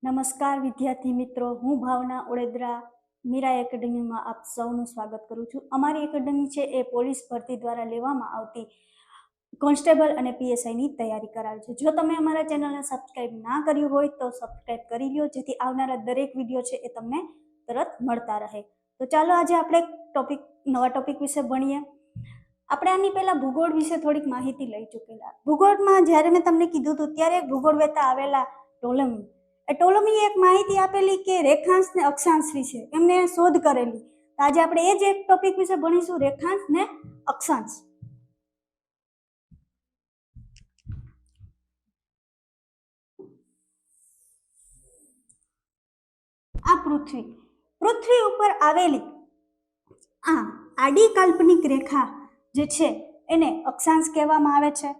નમસ્કાર વિદ્યાર્થી મિત્રો, હું ભાવના ઓળેદરા મીરા એકેડમીમાં આપ સૌનું સ્વાગત કરું છું. અમારી એકેડમી છે એ પોલીસ ભરતી દ્વારા લેવામાં આવતી કોન્સ્ટેબલ અને પીએસઆઈની તૈયારી કરાવે છે. જો તમે અમારા ચેનલને સબસ્ક્રાઇબ ના કર્યું હોય તો સબસ્ક્રાઇબ કરી લો, જેથી આવનારા દરેક વિડીયો છે એ તમને તરત મળતા રહે. તો ચાલો આજે આપણે નવા ટોપિક વિશે ભણીએ. આપણે આની પહેલા ભૂગોળ વિશે થોડીક માહિતી લઈ ચૂકેલા. ભૂગોળમાં જ્યારે મેં તમને કીધું હતું ત્યારે ભૂગોળ વેતા આવેલા ટોલમી ટોલમીએ એક માહિતી આપેલી કે રેખાંશ ને અક્ષાંશ વિશે એમને શોધ કરેલી. આજે આપણે એ જ એક ટોપિક વિશે ભણીશું, રેખાંશ ને અક્ષાંશ. આ પૃથ્વી ઉપર આવેલી આ આડી કાલ્પનિક રેખા જે છે એને અક્ષાંશ કહેવામાં આવે છે.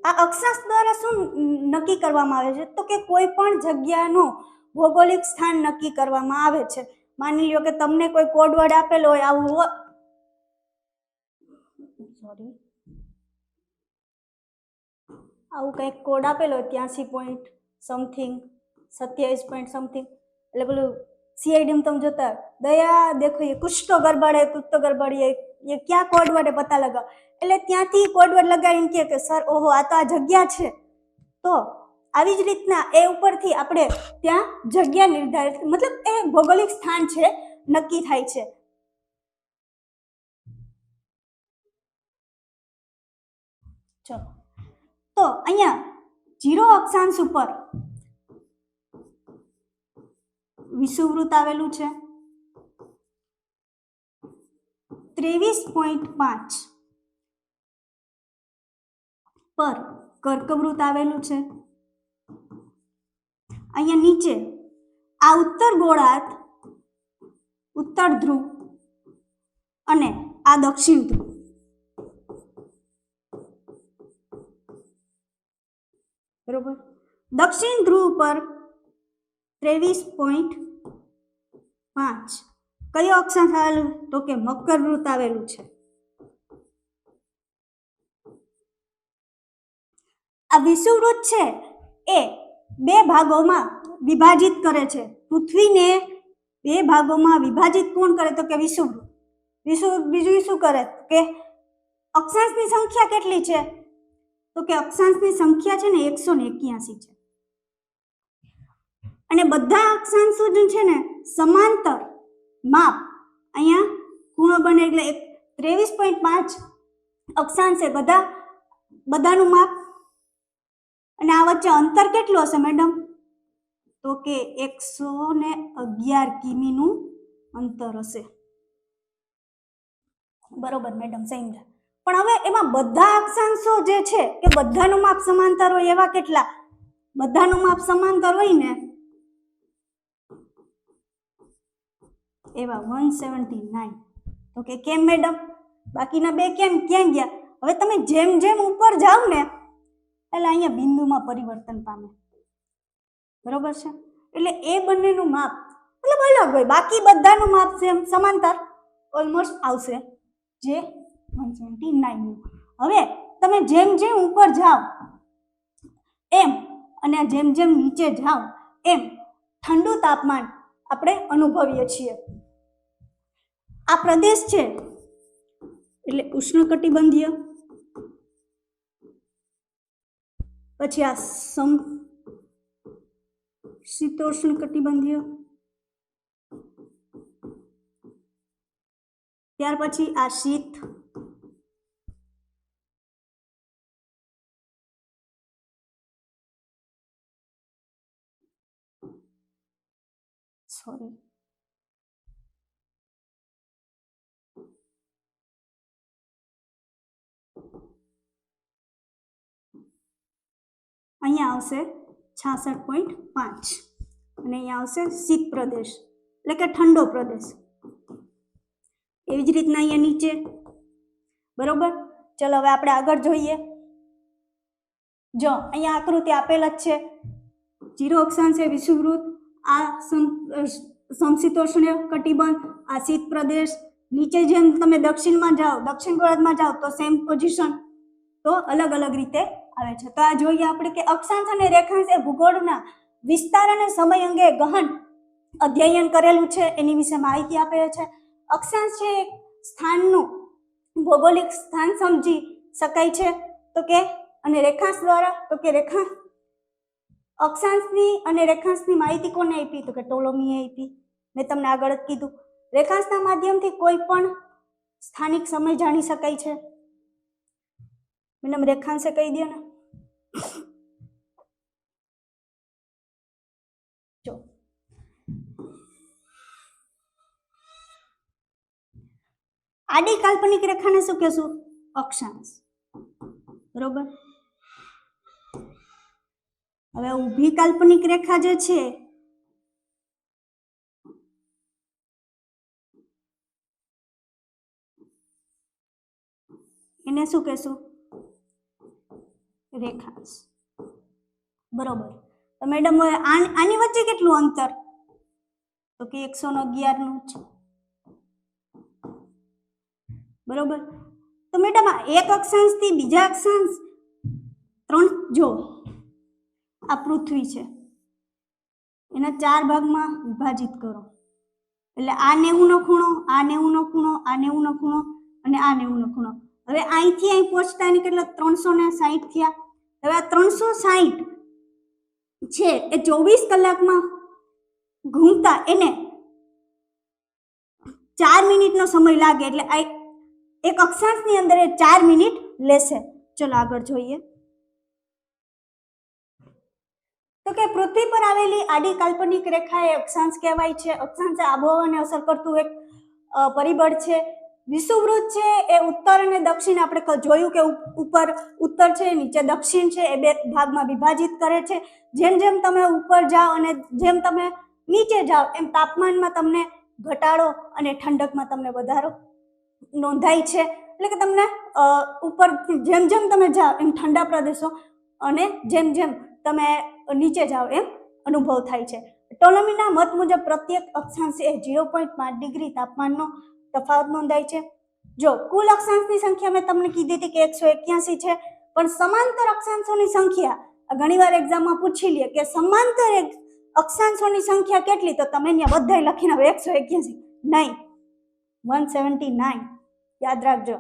આ અક્ષાંશ દ્વારા શું નક્કી કરવામાં આવે છે તો કે કોઈ પણ જગ્યાનું ભૌગોલિક સ્થાન નક્કી કરવામાં આવે છે. માની લ્યો કે તમને કોઈ કોડવર્ડ આપેલો હોય, આવું કંઈક કોડ આપેલો હોય 83 પોઈન્ટ સમથિંગ 27 પોઈન્ટ સમથિંગ, એટલે પેલું सीआईडी तुम जोता दया देखो ये कुछ तो गड़बड़ है, कुछ तो गड़बड़ है, ये क्या कोडवर्ड है पता लगा. એટલે ત્યાંથી કોડવર્ડ લગાવીને કે સર ઓહો આ તો આ જગ્યા છે. તો આવી જ રીતના એ ઉપરથી આપણે ત્યાં જગ્યા નિર્ધારિત, મતલબ એ ભૌગોલિક સ્થાન છે નક્કી થાય છે. ચલો તો અહીંયા 0 અક્ષાંશ ઉપર વિષુવવૃત્ત આવેલું છે. 23.5 પર કર્કવૃત્ત આવેલું છે. અહીંયા નીચે આ ઉત્તર ગોળાર્ધ, ઉત્તર ધ્રુવ અને આ દક્ષિણ ધ્રુવ. બરોબર. દક્ષિણ ધ્રુવ પર 23.5 કયો અક્ષાંશ આવેલું તો કે મકર વૃત્ત આવેલું છે. આ વિષુવવૃત્ત છે એ 2 ભાગોમાં વિભાજિત કરે છે. પૃથ્વીને 2 ભાગોમાં વિભાજિત કોણ કરે તો કે વિષુવવૃત્ત. બીજું શું કરે કે અક્ષાંશની સંખ્યા કેટલી છે તો કે અક્ષાંશની સંખ્યા છે ને 181 છે. અને બધા અક્ષાંશો જે છે ને સમાંતર માપ, અહીંયા ખૂણો બને એટલે 23.5 અક્ષાંશ છે બધાનું માપ. અને આ વચ્ચે અંતર કેટલું હશે મેડમ તો કે 111 કિમીનું અંતર હશે. બરોબર મેડમ, સમજ્યા. પણ હવે એમાં બધા અક્ષાંશો જે છે કે બધાનું માપ સમાંતર હોય એવા કેટલા? બધાનું માપ સમાંતર હોય ને એવા 179. તો કે કેમ મેડમ બાકીના 2 કેમ ક્યાં ગયા? હવે તમે જેમ જેમ ઉપર જાવ ને એટલે અહીંયા બિંદુમાં પરિવર્તન પામે. બરોબર છે. એટલે એ બંનેનું માપ મતલબ અલગ હોય, બાકી બધાનું માપ સેમ સમાંતર ઓલમોસ્ટ આવશે, જે 179. હવે તમે જેમ જેમ ઉપર જાઓ એમ અને જેમ જેમ નીચે જાઓ એમ ઠંડુ તાપમાન આપણે અનુભવીએ છીએ. આ પ્રદેશ છે એટલે ઉષ્ણકટિબંધીય, પછી આ શીતોષ્ણ કટિબંધીય, ત્યાર પછી આ શીત, અહીંયા આવશે 66.5 અને અહીંયા આવશે શીત પ્રદેશ એટલે કે ઠંડો પ્રદેશ. એવી જ રીતના અહીંયા નીચે. બરોબર. ચલો હવે આપણે આગળ જોઈએ. જો અહીંયા આકૃતિ આપેલ જ છે. 0 અક્ષાંશ છે વિષુવવૃત્ત, આ સમશીતોષ્ણીય કટિબંધ, આ શીત પ્રદેશ. નીચે જેમ તમે દક્ષિણમાં જાઓ, દક્ષિણ ગોળાર્ધમાં જાઓ તો સેમ પોઝિશન. તો અલગ અલગ રીતે આવે છે. તો આ જોઈએ આપણે કે અક્ષાંશ અને રેખાંશ એ ભૂગોળના વિસ્તાર અને સમય અંગે ગહન અધ્યયન કરેલું છે, એની વિશે માહિતી આપે છે. અક્ષાંશ છે એક સ્થાનનું ભૌગોલિક સ્થાન સમજી શકાય છે. તો કે અને રેખાંશ દ્વારા તો કે અક્ષાંશની અને રેખાંશની માહિતી કોને આપી? તો કે ટોલોમીએ આપી. મેં તમને આગળ જ કીધું. રેખાંશના માધ્યમથી કોઈ પણ સ્થાનિક સમય જાણી શકાય છે. મેડમ રેખાંશે કહી દો ને. જો આડી કાલ્પનિક રેખાને શું કહેશું? અક્ષાંશ. બરોબર. હવે ઊભી કાલ્પનિક રેખા જે છે એને શું કહેશું? રેખાંશ. બરોબર. તો મેડમ આની વચ્ચે કેટલું અંતર? તો કે 111 નું છે. બરોબર. તો મેડમ આ એક અક્ષાંશ થી બીજા અક્ષાંશ 3 જો આ પૃથ્વી છે એના 4 ભાગમાં વિભાજિત કરો એટલે આ 90 નો ખૂણો, આ 90 નો ખૂણો, આ 90 નો ખૂણો અને આ 90 નો ખૂણો. હવે અહીંથી અહીં પહોંચતા એને કેટલા 360 થયા. હવે આ 360 છે એ 24 કલાકમાં ઘૂમતા એને 4 મિનિટનો સમય લાગે એટલે એક અક્ષાંશની અંદર એ 4 મિનિટ લેશે. ચલો આગળ જોઈએ. તો કે પૃથ્વી પર આવેલી આડી કાલ્પનિક રેખા એ અક્ષાંશ કહેવાય છે. અક્ષાંશ આબોહવાને અસર કરતું એક પરિબળ છે. વિષુવવૃત્ત છે એ ઉત્તર અને દક્ષિણ આપણે જોયું કે ઉપર ઉત્તર છે, નીચે દક્ષિણ છે, એ બે ભાગમાં વિભાજિત કરે છે. જેમ જેમ તમે ઉપર જાઓ અને જેમ તમે નીચે જાઓ એમ તાપમાનમાં તમને ઘટાડો અને ઠંડકમાં તમને વધારો નોંધાય છે. એટલે કે તમને ઉપર જેમ જેમ તમે જાઓ એમ ઠંડા પ્રદેશો અને જેમ જેમ તમે નીચે જાઓ એમ અનુભવ થાય છે. ટોલોમીના મત મુજબ પ્રત્યેક અક્ષાંશ એ 0.5 ડિગ્રી તાપમાનનો તફાવત નોંધાય છે. જો કુલ અક્ષાંશની સંખ્યા મેં તમને કીધી હતી કે 181 છે, પણ સમાંતર અક્ષાંશોની સંખ્યા ઘણીવાર એક્ઝામમાં પૂછી લે કે સમાંતર અક્ષાંશોની સંખ્યા કેટલી? તો તમે અહીંયા બધાય લખીને 181 નહીં, 179 યાદ રાખજો.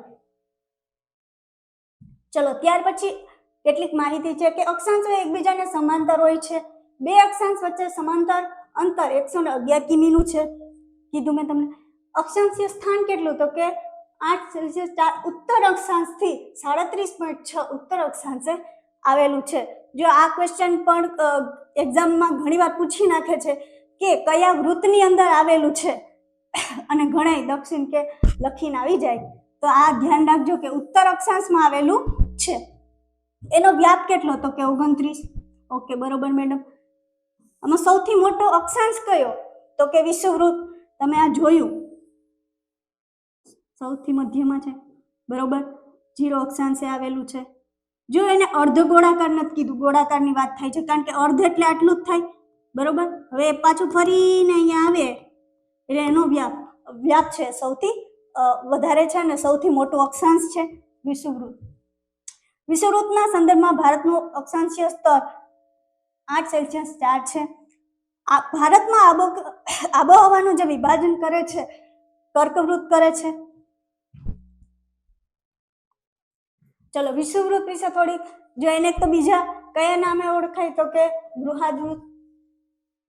ચલો ત્યાર પછી કેટલીક માહિતી છે કે અક્ષાંશો એકબીજાને સમાંતર હોય છે. બે અક્ષાંશ વચ્ચે સમાંતર અંતર 111 કિમીનું છે કીધું મેં તમને. અક્ષાંશીય સ્થાન કેટલું? તો કે 8°4 ઉત્તર અક્ષાંશથી 37.6 ઉત્તર અક્ષાંશે આવેલું છે. જો આ ક્વેશ્ચન પણ એક્ઝામમાં ઘણીવાર પૂછી નાખે છે કે કયા વૃત્તની અંદર આવેલું છે અને ઘણાય દક્ષિણ કે લખીને આવી જાય, તો આ ધ્યાન રાખજો કે ઉત્તર અક્ષાંશમાં આવેલું છે. એનો વ્યાપ કેટલો? તો કે 29. ઓકે બરોબર મેડમ. આમાં સૌથી મોટો અક્ષાંશ કયો? તો કે વિષુવવૃત્ત. તમે આ જોયું સૌથી મધ્યમાં છે. બરોબર. 0 અક્ષાંશે આવેલું છે. જો એને અર્ધ ગોળાકાર નથી કીધું, ગોળાકારની વાત થાય છે કારણ કે અર્ધ એટલે આટલું જ થાય. બરોબર. હવે પાછું ફરીને અહીંયા આવે એટલે એનો વ્યાપ છે સૌથી વધારે છે અને સૌથી મોટો અક્ષાંશ છે વિષુવવૃત્ત. વિષુવવૃત્તના સંદર્ભમાં ભારતનું અક્ષાંશીય સ્તર 8°4 છે. ભારતમાં આબોહવાનું જે વિભાજન કરે છે કર્કવૃત્ત કરે છે. ચલો વિષુવવૃત્ત વિશે થોડીક જો એને તો બીજા કયા નામે ઓળખાય? તો કે બૃહદવૃત્ત.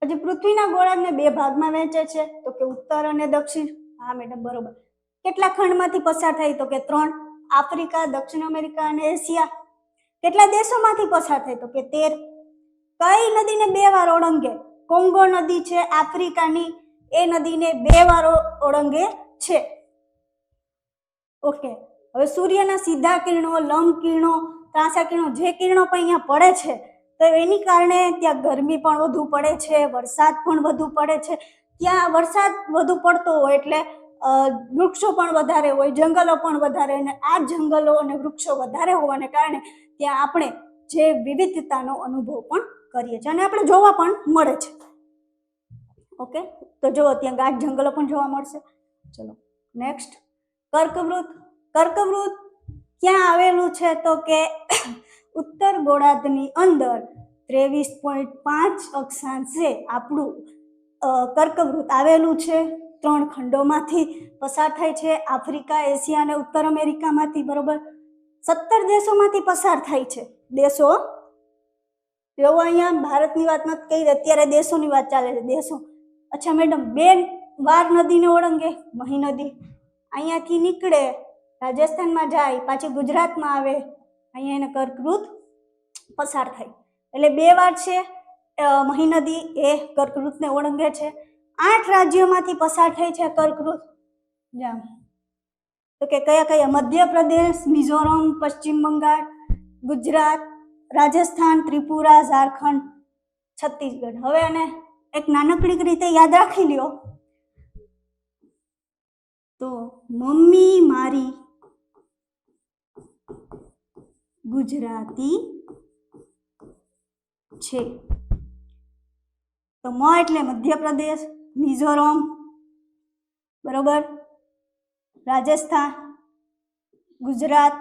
પછી પૃથ્વીના ગોળાને 2 ભાગમાં વહેંચે છે તો કે ઉત્તર અને દક્ષિણ. હા મેડમ બરોબર. કેટલા ખંડમાંથી પસાર થાય? તો કે 3, આફ્રિકા, દક્ષિણ અમેરિકા અને એશિયા. કેટલા દેશોમાંથી પસાર થાય? તો કે 13. કઈ નદીને 2 વાર ઓળંગે? કોંગો નદી છે આફ્રિકાની, એ નદીને 2 વાર ઓળંગે છે. ઓકે. હવે સૂર્યના સીધા કિરણો, લંબ કિરણો, ત્રાંસા કિરણો જે કિરણો પણ અહીંયા પડે છે તો એની કારણે ત્યાં ગરમી પણ વધુ પડે છે, વરસાદ પણ વધુ પડે છે. ત્યાં વરસાદ વધુ પડતો હોય એટલે વૃક્ષો પણ વધારે હોય, જંગલો પણ વધારે, અને આ જંગલો અને વૃક્ષો વધારે હોવાને કારણે ત્યાં આપણે જે વિવિધતાનો અનુભવ પણ કરીએ છીએ અને આપણે જોવા પણ મળે છે. ઓકે. તો જુઓ ત્યાં ગાઢ જંગલો પણ જોવા મળશે. ચલો નેક્સ્ટ. કર્કવૃત્ત ક્યાં આવેલું છે તો કે ઉત્તર ગોળાર્ધની અંદર 23.5 અક્ષાંશે આપણું કર્કવૃત આવેલું છે. 3 ખંડોમાંથી પસાર થાય છે, આફ્રિકા, એશિયા અને ઉત્તર અમેરિકામાંથી. બરોબર, 17 દેશોમાંથી પસાર થાય છે. દેશો એવો અહીંયા ભારતની વાત નથી કહી, અત્યારે દેશોની વાત ચાલે છે. દેશો. અચ્છા મેડમ, બે વાર નદીને ઓળંગે. મહી નદી અહીંયાથી નીકળે, રાજસ્થાનમાં જાય, પાછી ગુજરાતમાં આવે, અહીંયા એને કર્કવૃત પસાર થાય. એટલે 2 વાર છે મહી નદી એ કર્કવૃતને ઓળંગે છે. 8 રાજ્યોમાંથી પસાર થઈ છે કર્કવૃત. તો કે કયા કયા? મધ્યપ્રદેશ, મિઝોરમ, પશ્ચિમ બંગાળ, ગુજરાત, રાજસ્થાન, ત્રિપુરા, ઝારખંડ, છત્તીસગઢ. હવે આને એક નાનકડી રીતે યાદ રાખી લ્યો તો મમ્મી મારી ગુજરાતી છે. તો મ એટલે મધ્યપ્રદેશ, મિઝોરમ, બરોબર, રાજસ્થાન, ગુજરાત.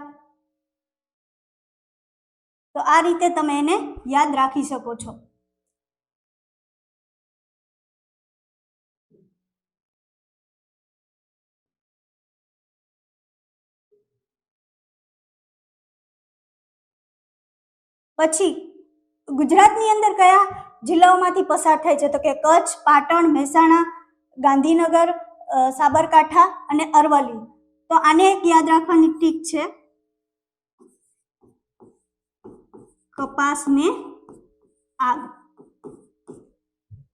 તો આ રીતે તમે એને યાદ રાખી શકો છો. પછી ગુજરાતની અંદર કયા જિલ્લાઓમાંથી પસાર થાય છે તો કે કચ્છ, પાટણ, મહેસાણા, ગાંધીનગર, સાબરકાંઠા અને અરવલ્લી. તો આને એક યાદ રાખવાની ટીક છે, કપાસ ને આગ.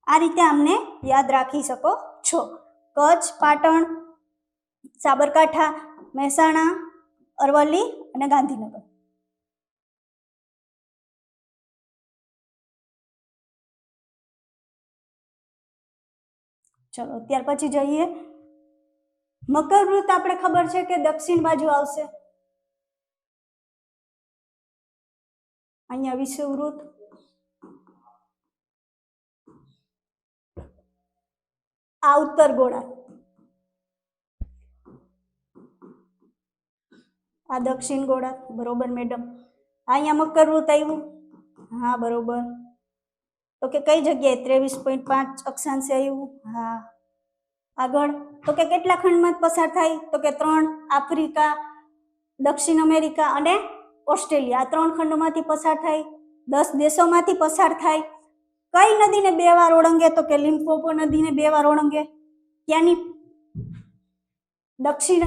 આ રીતે આમને યાદ રાખી શકો છો. કચ્છ, પાટણ, સાબરકાંઠા, મહેસાણા, અરવલ્લી અને ગાંધીનગર. ચલો ત્યાર પછી જઈએ મકરવૃત. આપણે ખબર છે કે દક્ષિણ બાજુ આવશે. અહીંયા વિષુવવૃત, આ ઉત્તર ગોળાર્ધ, આ દક્ષિણ ગોળાર્ધ. બરોબર મેડમ. અહીંયા મકરવૃત આવ્યું. હા બરોબર. તો કે કઈ જગ્યાએ? 23.5 અક્ષાંશે આવ્યું. હા. આગળ તો કે કેટલા ખંડમાં પસાર થાય તો કે 3, આફ્રિકા, દક્ષિણ અમેરિકા અને ઓસ્ટ્રેલિયા. આ 3 ખંડોમાંથી પસાર થાય. 10 દેશોમાંથી પસાર થાય. કઈ નદીને 2 વાર ઓળંગે તો કે લિમ્પોપો નદીને 2 વાર ઓળંગે. ક્યાંની? દક્ષિણ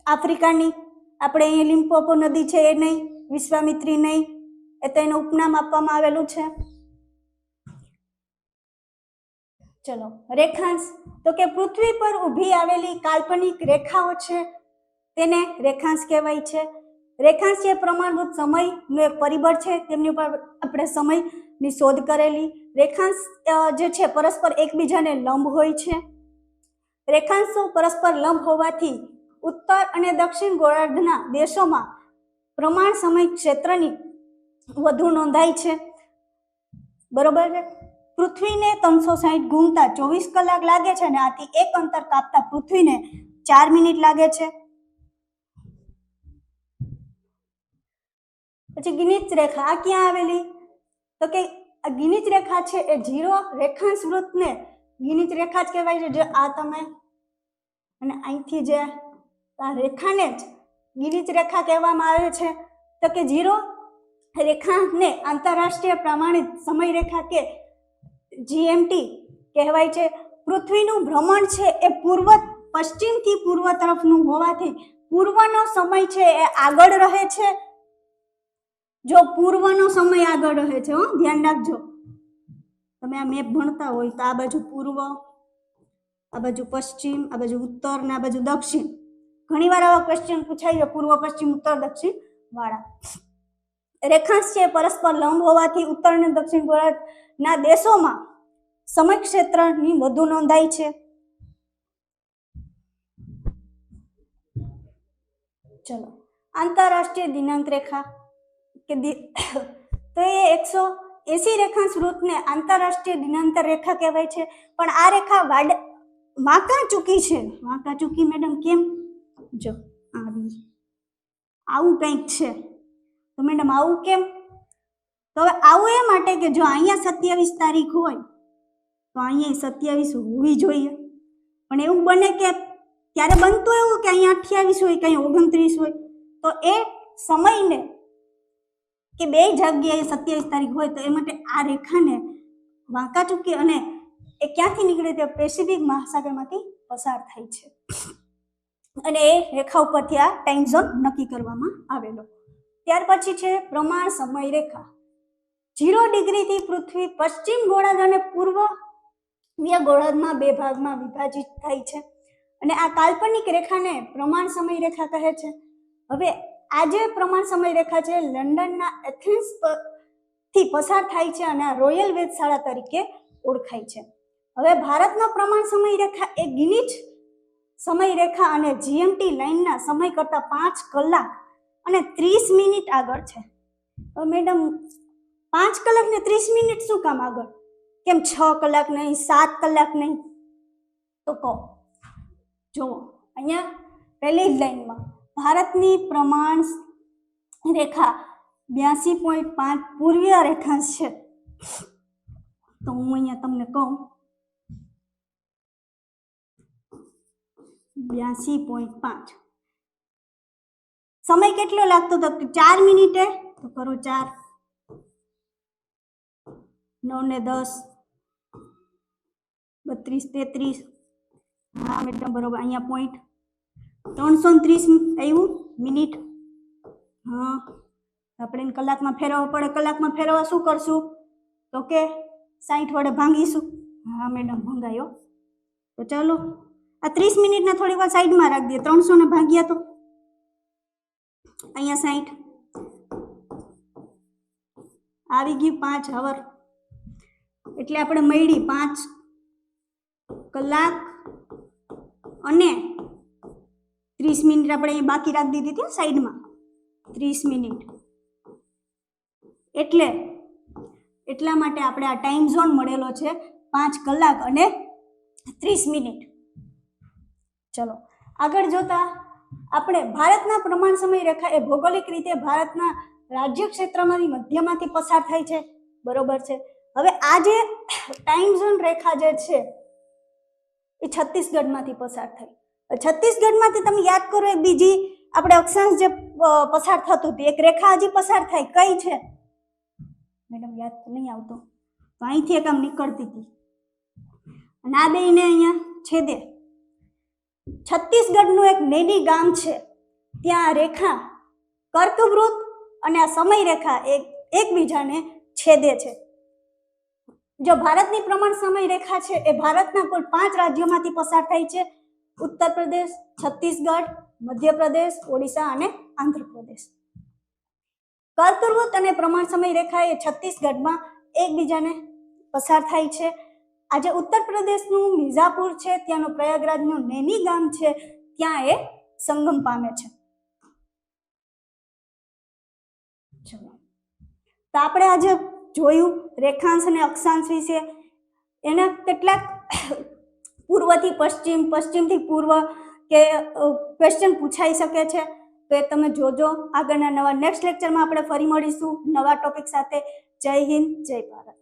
આફ્રિકાની. આપણે અહીં લિમ્પોપો નદી છે એ નહીં, વિશ્વામિત્રી નહીં, એ તો એનું ઉપનામ આપવામાં આવેલું છે. ચલો રેખાંશ. તો કે પૃથ્વી પર ઊભી આવેલી કાલ્પનિક રેખાઓ છે તેને રેખાંશ કહેવાય છે. રેખાંશ એ પ્રમાણભૂત સમયનું એક પરિબળ છે, તેમની ઉપર આપણે સમયની શોધ કરેલી. રેખાંશ જે છે પરસ્પર એકબીજાને લંબ હોય છે. રેખાંશો પરસ્પર લંબ હોવાથી ઉત્તર અને દક્ષિણ ગોળાર્ધના દેશોમાં પ્રમાણ સમય ક્ષેત્રની વધુ નોંધાય છે. બરોબર છે. પૃથ્વીને 360 ઘૂમતા 24 કલાક લાગે છે અને આથી એક અંતર કાપતા પૃથ્વીને 4 મિનિટ લાગે છે. પછી ગિનીચ રેખા આ ક્યાં આવેલી તો કે આ ગિનીચ રેખા છે એ 0 રેખાંશ વૃત્તને ગિનીચ રેખા જ કહેવાય છે. જે આ તમે અને અહીંથી જે આ રેખાને જ ગિનીચ રેખા કહેવામાં આવે છે. તો કે 0 રેખાને આંતરરાષ્ટ્રીય પ્રમાણિત સમય રેખા કે જીએમટી કહેવાય છે. પૃથ્વીનું ભ્રમણ છે એ પૂર્વ પશ્ચિમથી પૂર્વ તરફનું હોવાથી પૂર્વનો સમય છે એ આગળ રહે છે. જો પૂર્વનો સમય આગળ રહે છે, ધ્યાન રાખજો. તમે આ મેપ ભણતા હોય તો આ બાજુ પૂર્વ, આ બાજુ પશ્ચિમ, આ બાજુ ઉત્તર ને આ બાજુ દક્ષિણ. ઘણીવાર આવા ક્વેશ્ચન પૂછાય છે, પૂર્વ, પશ્ચિમ, ઉત્તર, દક્ષિણ વાળા. રેખાંશ છે પરસ્પર લંબ હોવાથી ઉત્તર અને દક્ષિણ ગોળાર્ધના દેશોમાં સમય ક્ષેત્રની વધુ નોંધાય છે. ચલો આંતરરાષ્ટ્રીય દિનાંક રેખા કે તો એ 180 રેખાંશ વૃત્તને આંતરરાષ્ટ્રીય દિનાંતર રેખા કહેવાય છે. પણ આ રેખા વાંકા ચૂકી છે. વાંકા ચૂકી મેડમ કેમ? જો આવી આવું કંઈક છે. તો મેડમ આવું કેમ? તો હવે આવું એ માટે કે જો અહીંયા 27 તારીખ હોય તો અહીંયા 27 હોવી જોઈએ, પણ એવું બને કે ત્યારે બનતું એવું કે અહીંયા 28 હોય કે અહીંયા 29 હોય, તો એ સમયને કે બે જગ્યાએ 27 તારીખ હોય તો એ માટે આ રેખાને વાંકા ચૂકી અને એ ક્યાંથી નીકળે તે પેસિફિક મહાસાગરમાંથી પસાર થાય છે અને એ રેખા ઉપરથી આ ટાઈમ ઝોન નક્કી કરવામાં આવેલો. ત્યાર પછી છે પ્રમાણ સમય રેખા. 0 ડિગ્રીથી પૃથ્વી પશ્ચિમ ગોળાર્ધ અને પૂર્વીય ગોળાર્ધમાં બે ભાગમાં વિભાજિત થાય છે અને આ કાલ્પનિક રેખાને પ્રમાણ સમય રેખા કહે છે. હવે આ જે પ્રમાણ સમય રેખા છે લંડનના એથેન્સ થી પસાર થાય છે અને આ રોયલ વેધશાળા તરીકે ઓળખાય છે. હવે ભારતનો પ્રમાણ સમય રેખા એ ગ્રીનિચ સમય રેખા અને જીએમટી લાઇનના સમય કરતા 5 કલાક અને 30 મિનિટ આગળ છે. મેડમ 5 કલાક ને 30 મિનિટ શું કામ આગળ? કેમ 6 કલાક નહીં, 7 કલાક નહીં? તો કહો. જુઓ અહીંયા પહેલી જ લાઈનમાં ભારતની પ્રમાણ રેખા 82.5 પૂર્વીય રેખાંશ છે. તો હું અહીંયા તમને કહું 82.5 સમય કેટલો લાગતો હતો? 4 મિનિટે. તો કરો 4 9 ને 10 32 33. હા મેડમ બરોબર. અહીંયા પોઈન્ટ 330 આવ્યું મિનિટ. હા આપણે એને કલાકમાં ફેરવવા પડે. કલાકમાં ફેરવવા શું કરશું? તો કે 60 વડે ભાંગીશું. હા મેડમ ભંગાયો. તો ચાલો આ 30 મિનિટને થોડી વાર સાઈડમાં રાખી દઈએ. 300 ને ભાગ્યા તો અહીંયા 60 આવી ગયું 5 અવર. એટલે આપણે મળી 5 કલાક અને 30 મિનિટ આપણે અહીં બાકી રાખી દીધી હતી સાઈડમાં 30 મિનિટ. એટલા માટે આપણે આ ટાઈમ ઝોન મળેલો છે 5 કલાક અને 30 મિનિટ. ચલો આગળ જોતા આપણે ભારતના પ્રમાણ સમય રેખા એ ભૌગોલિક રીતે ભારતના રાજ્ય ક્ષેત્રમાંથી મધ્યમાંથી પસાર થાય છે. બરોબર છે. હવે આ જે ટાઈમ ઝોન રેખા જે છે એ છત્તીસગઢમાંથી પસાર થાય. છત્તીસગઢમાંથી તમે યાદ કરો એક બીજી આપણે અક્ષાંશ જે પસાર થતું હતી એક રેખા હજી પસાર થાય. કઈ છે મેડમ? યાદ તો નહીં આવતો. તો અહીંથી એક આમ નીકળતી હતી અને આ બેને અહીંયા છેદે. છત્તીસગઢનું એક નેની ગામ છે, ત્યાં રેખા કર્કવૃત અને આ સમય રેખા એકબીજાને છેદે છે. જો ભારતની પ્રમાણ સમય રેખા છે એ ભારતના કુલ 5 રાજ્યોમાંથી પસાર થાય છે: ઉત્તર પ્રદેશ, છત્તીસગઢ, મધ્યપ્રદેશ, ઓડિશા અને આંધ્રપ્રદેશ. કર્કવૃત અને પ્રમાણ સમય રેખા એ છત્તીસગઢમાં એકબીજાને પસાર થાય છે. આજે ઉત્તર પ્રદેશનું મિર્ઝાપુર છે, ત્યાંનું પ્રયાગરાજનું નૈની ગામ છે, ત્યાં એ સંગમ પામે છે. ચલો તો આપણે આજે જોયું રેખાંશ અને અક્ષાંશ વિશે. એના કેટલાક પૂર્વથી પશ્ચિમ, પશ્ચિમથી પૂર્વ કે ક્વેશ્ચન પૂછાઈ શકે છે. તો એ તમે જોજો. આગળના નવા નેક્સ્ટ લેક્ચરમાં આપણે ફરી મળીશું નવા ટોપિક સાથે. જય હિન્દ, જય ભારત.